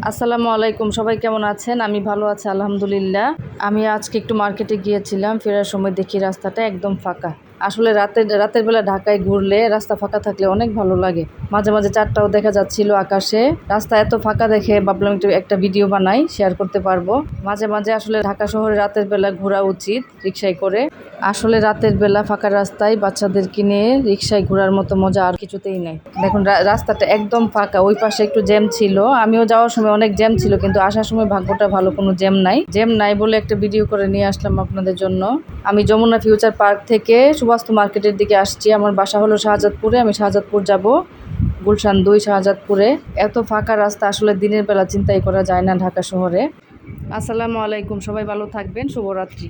আসসালামু আলাইকুম, সবাই কেমন আছেন? আমি ভালো আছি আলহামদুলিল্লাহ। আমি আজকে একটু মার্কেটে গিয়েছিলাম, ফেরার সময় দেখি রাস্তাটা একদম ফাঁকা। আসলে রাতের বেলা ঢাকায় ঘুরলে রাস্তা ফাঁকা থাকলে অনেক ভালো লাগে। মাঝে মাঝে চাঁদটাও দেখা যাচ্ছিল আকাশে। রাস্তা এত ফাঁকা দেখে ভাবলাম একটু একটা ভিডিও বানাই, শেয়ার করতে পারবো। মাঝে মাঝে আসলে ঢাকা শহরে রাতের বেলা ঘোরা উচিত রিক্সায় করে। আসলে রাতের বেলা ফাঁকা রাস্তায় বাচ্চাদেরকে নিয়ে রিক্সায় ঘোরার মতো মজা আর কিছুতেই নাই। দেখুন রাস্তাটা একদম ফাঁকা, ওই পাশে একটু জ্যাম ছিল, আমিও যাওয়ার সময় অনেক জ্যাম ছিল, কিন্তু আসার সময় ভাগ্যটা ভালো, কোনো জ্যাম নাই বলে একটা ভিডিও করে নিয়ে আসলাম আপনাদের জন্য। আমি যমুনা ফিউচার পার্ক থেকে সুবাস্তু মার্কেটের দিকে আসছি। আমার বাসা হলো শাহজাদপুরে, আমি শাহজাদপুর যাব, গুলশান 2 শাহজাদপুরে। এত ফাঁকা রাস্তা আসলে দিনের বেলা চিন্তাই করা যায় না ঢাকা শহরে। আসসালামু আলাইকুম, সবাই ভালো থাকবেন, শুভরাত্রি।